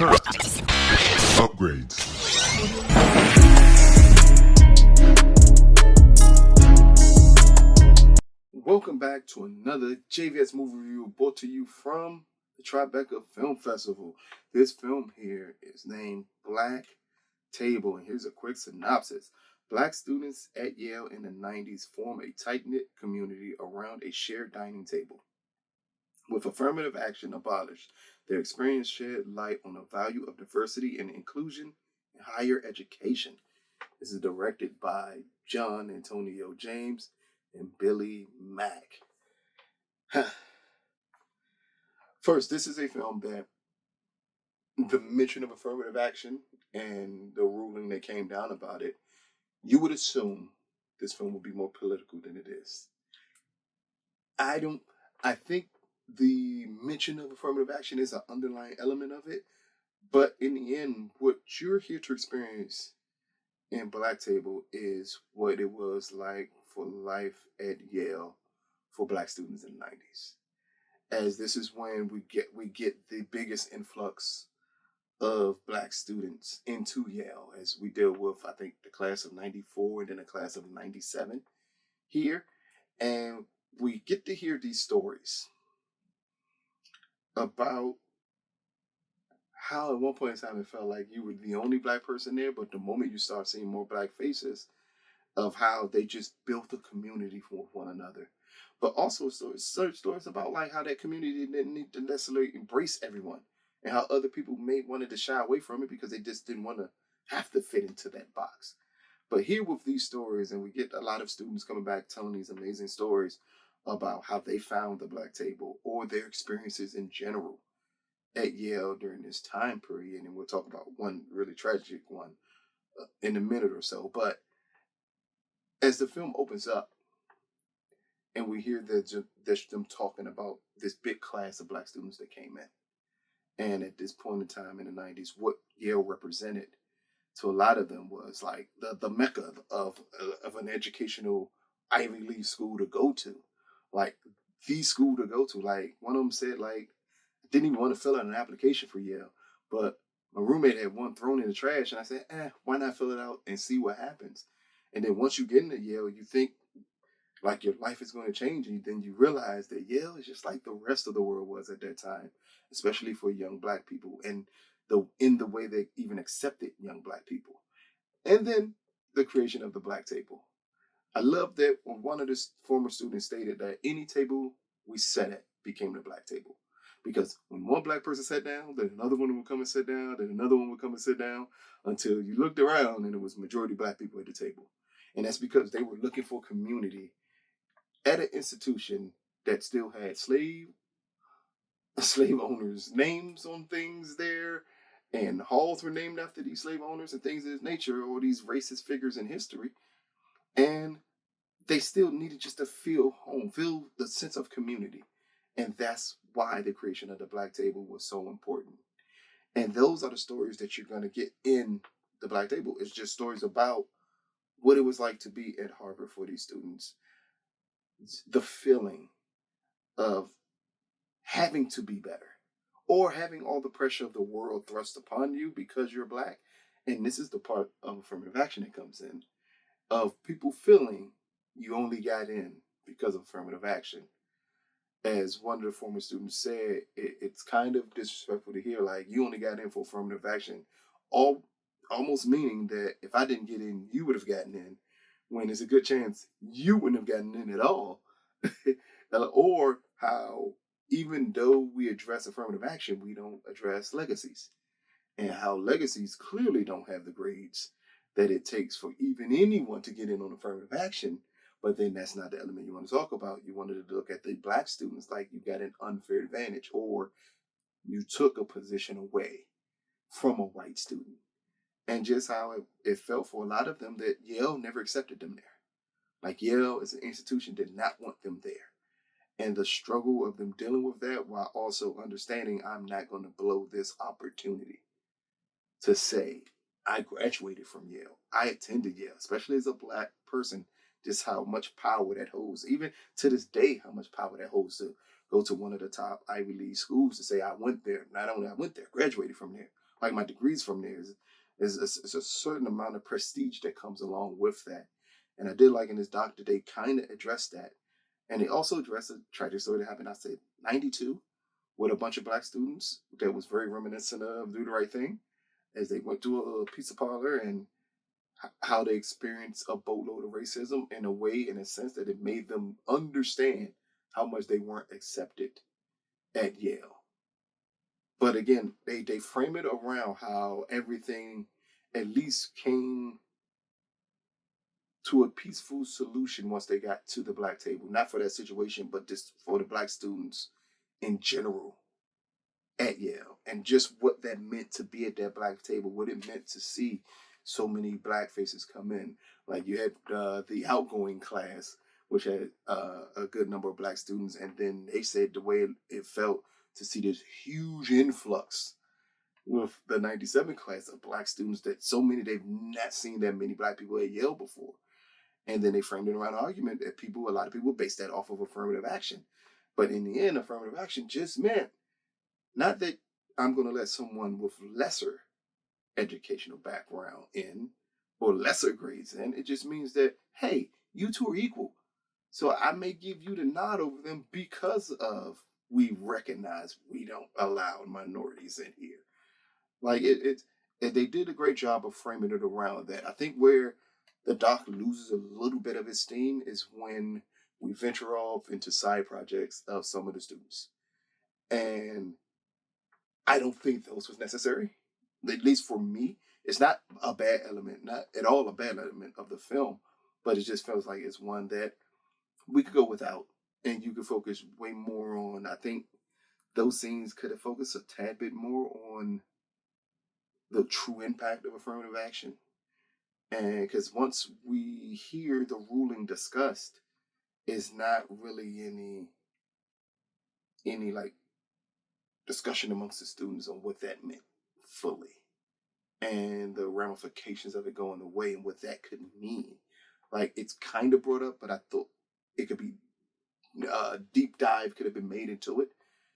Upgrades. Welcome back to another JVS movie review brought to you from the Tribeca Film Festival. This film here is named Black Table, and here's a quick synopsis. Black students at Yale in the 90s form a tight-knit community around a shared dining table. With affirmative action abolished, their experience shed light on the value of diversity and inclusion in higher education. This is directed by John Antonio James and Billy Mack. First, this is a film that the mention of affirmative action and the ruling that came down about it, you would assume this film would be more political than it is. I think the mention of affirmative action is an underlying element of it, but in the end, what you're here to experience in Black Table is what it was like for life at Yale for Black students in the 90s. As this is when we get the biggest influx of Black students into Yale, as we deal with, I think, the class of 94 and then the class of 97 here. And we get to hear these stories about how at one point in time it felt like you were the only Black person there, but the moment you start seeing more Black faces, of how they just built a community for one another. But also stories about like how that community didn't need to necessarily embrace everyone, and how other people may wanted to shy away from it because they just didn't want to have to fit into that box. But here with these stories, and we get a lot of students coming back telling these amazing stories about how they found the Black Table or their experiences in general at Yale during this time period. And we'll talk about one really tragic one in a minute or so. But as the film opens up and we hear them talking about this big class of Black students that came in, and at this point in time in the 90s, what Yale represented to a lot of them was like the mecca of an educational Ivy League school to go to, like the school to go to. Like one of them said, like, I didn't even want to fill out an application for Yale, but my roommate had one thrown in the trash, and I said, why not fill it out and see what happens? And then once you get into Yale, you think like your life is going to change, and then you realize that Yale is just like the rest of the world was at that time, especially for young Black people, and in the way they even accepted young Black people. And then the creation of the Black Table. I love that one of the former students stated that any table we sat at became the Black Table. Because when one Black person sat down, then another one would come and sit down, then another one would come and sit down, until you looked around and it was majority Black people at the table. And that's because they were looking for community at an institution that still had slave owners' names on things there, and halls were named after these slave owners and things of this nature, or these racist figures in history. And they still needed just to feel home, feel the sense of community. And that's why the creation of the Black Table was so important. And those are the stories that you're going to get in the Black Table. It's just stories about what it was like to be at Harvard for these students. The feeling of having to be better, or having all the pressure of the world thrust upon you because you're Black. And this is the part of affirmative action that comes in, of people feeling you only got in because of affirmative action. As one of the former students said, it's kind of disrespectful to hear, like, you only got in for affirmative action, almost meaning that if I didn't get in, you would have gotten in, when there's a good chance you wouldn't have gotten in at all. Or how, even though we address affirmative action, we don't address legacies, and how legacies clearly don't have the grades that it takes for even anyone to get in on affirmative action. But then that's not the element you want to talk about. You wanted to look at the Black students like you got an unfair advantage, or you took a position away from a white student. And just how it felt for a lot of them that Yale never accepted them there. Like Yale as an institution did not want them there. And the struggle of them dealing with that, while also understanding I'm not going to blow this opportunity to say, I graduated from Yale, I attended Yale, especially as a Black person, just how much power that holds. Even to this day, how much power that holds to go to one of the top Ivy League schools to say, I went there. Not only I went there, graduated from there, like my degrees from there is a certain amount of prestige that comes along with that. And I did like in this doc that they kind of addressed that. And they also addressed a tragic story that happened, I said, 92, with a bunch of black students that was very reminiscent of Do the Right Thing, as they went to a pizza parlor, and how they experienced a boatload of racism in a way, in a sense, that it made them understand how much they weren't accepted at Yale. But again, they frame it around how everything at least came to a peaceful solution once they got to the black table. Not for that situation, but just for the black students in general at Yale, and just what that meant to be at that black table, what it meant to see so many black faces come in. Like you had the outgoing class, which had a good number of black students, and then they said the way it felt to see this huge influx with the 97 class of black students, that so many, they've not seen that many black people at Yale before. And then they framed it around an argument that a lot of people based that off of affirmative action. But in the end, affirmative action just meant not that I'm going to let someone with lesser educational background in or lesser grades in. It just means that, hey, you two are equal. So I may give you the nod over them because of we recognize we don't allow minorities in here. Like they did a great job of framing it around that. I think where the doc loses a little bit of its steam is when we venture off into side projects of some of the students. And I don't think those was necessary. At least for me, it's not a bad element, not at all a bad element of the film, but it just feels like it's one that we could go without, and you could focus way more on. I think those scenes could have focused a tad bit more on the true impact of affirmative action. And because once we hear the ruling discussed, it's not really any like discussion amongst the students on what that meant fully, and the ramifications of it going away and what that could mean. Like it's kind of brought up, but I thought it could be a deep dive could have been made into it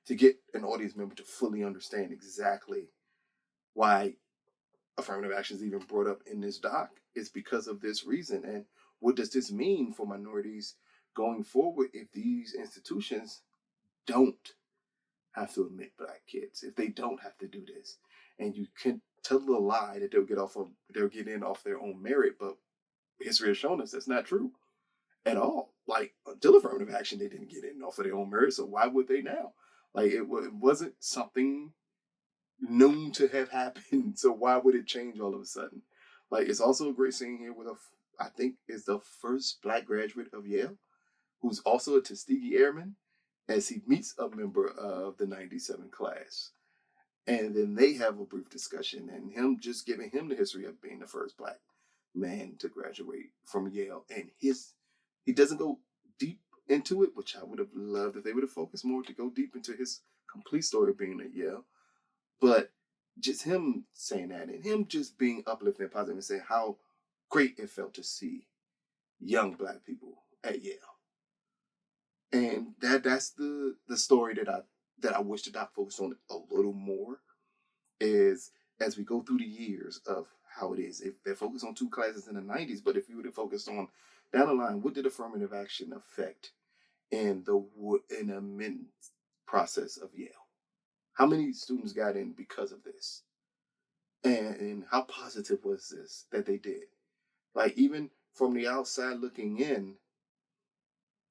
to get an audience member to fully understand exactly why affirmative action is even brought up in this doc. It's because of this reason. And what does this mean for minorities going forward if these institutions don't have to admit black kids, if they don't have to do this? And you can tell a lie that they'll get in off their own merit, but history has shown us that's not true at all. Like until affirmative action, they didn't get in off of their own merit, so why would they now? Like it wasn't something known to have happened, so why would it change all of a sudden? Like it's also a great scene here with I think is the first black graduate of Yale, who's also a Tuskegee Airman, as he meets a member of the 97 class. And then they have a brief discussion, and him just giving him the history of being the first black man to graduate from Yale. And he doesn't go deep into it, which I would have loved if they would have focused more to go deep into his complete story of being at Yale. But just him saying that, and him just being uplifting and positive, and saying how great it felt to see young black people at Yale. And that's the story that I wish the doc focused on a little more, is as we go through the years of how it is. If they're focused on two classes in the 90s, but if you would have focused on down the line, what did affirmative action affect in the amendment process of Yale? How many students got in because of this? And how positive was this that they did? Like even from the outside looking in,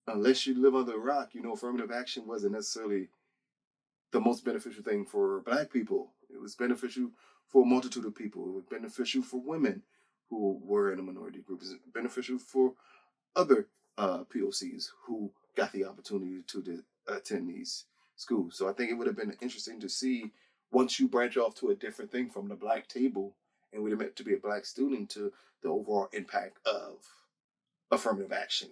unless you live under a rock, affirmative action wasn't necessarily the most beneficial thing for black people. It was beneficial for a multitude of people. It was beneficial for women who were in a minority group. It was beneficial for other POCs who got the opportunity to attend these schools. So I think it would have been interesting to see, once you branch off to a different thing from the black table and would have meant to be a black student, to the overall impact of affirmative action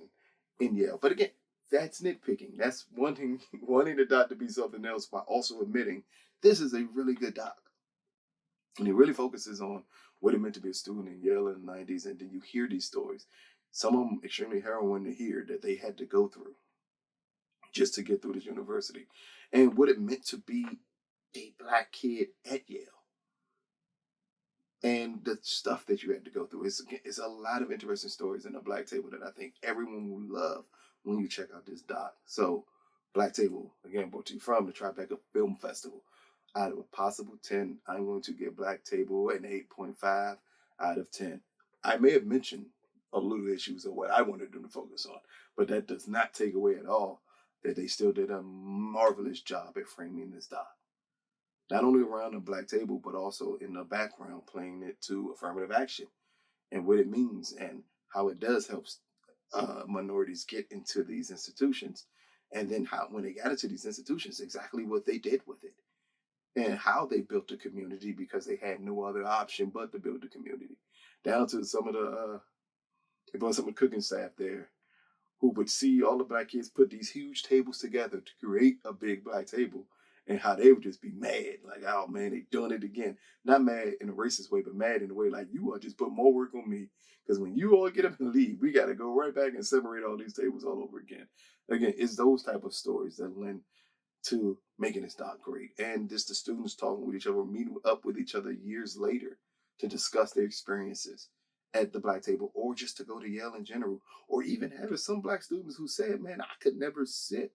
in Yale. But again, that's nitpicking. That's wanting the doc to be something else while also admitting this is a really good doc. And he really focuses on what it meant to be a student in Yale in the 90s. And then you hear these stories, some of them extremely harrowing to hear, that they had to go through just to get through this university, and what it meant to be a black kid at Yale. and the stuff that you had to go through. It's a lot of interesting stories in the Black Table that I think everyone will love when you check out this doc. So, Black Table, again, brought to you from the Tribeca Film Festival. Out of a possible 10, I'm going to give Black Table an 8.5 out of 10. I may have mentioned a little issues of what I wanted them to focus on, but that does not take away at all that they still did a marvelous job at framing this doc. Not only around the Black Table, but also in the background, playing it to affirmative action and what it means and how it does help minorities get into these institutions. And then how, when they got into these institutions, exactly what they did with it and how they built a community because they had no other option but to build a community. Down to some of they brought some of the cooking staff there who would see all the Black kids put these huge tables together to create a big Black table, and how they would just be mad, like, oh man, they doing it again. Not mad in a racist way, but mad in a way like, you all just put more work on me, because when you all get up and leave, we got to go right back and separate all these tables all over again. Again, it's those type of stories that lend to making this doc great. And just the students talking with each other, meeting up with each other years later to discuss their experiences at the Black Table, or just to go to Yale in general, or even having some Black students who said, man, I could never sit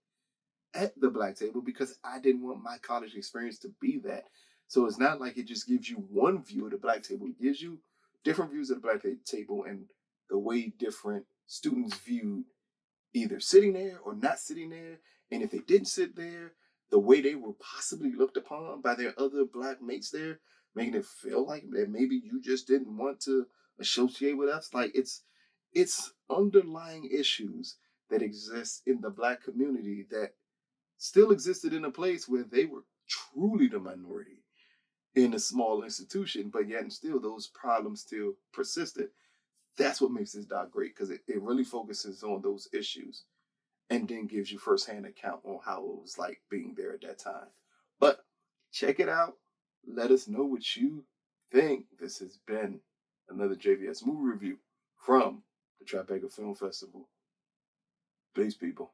at the Black Table because I didn't want my college experience to be that. So it's not like it just gives you one view of the Black Table. It gives you different views of the Black Table and the way different students viewed either sitting there or not sitting there. And if they didn't sit there, the way they were possibly looked upon by their other Black mates there, making it feel like that maybe you just didn't want to associate with us. Like it's underlying issues that exist in the Black community that still existed in a place where they were truly the minority in a small institution, but yet and still those problems still persisted. That's what makes this doc great, because it really focuses on those issues and then gives you firsthand account on how it was like being there at that time. But check it out. Let us know what you think. This has been another JVS movie review from the Tribeca Film Festival. Peace, people.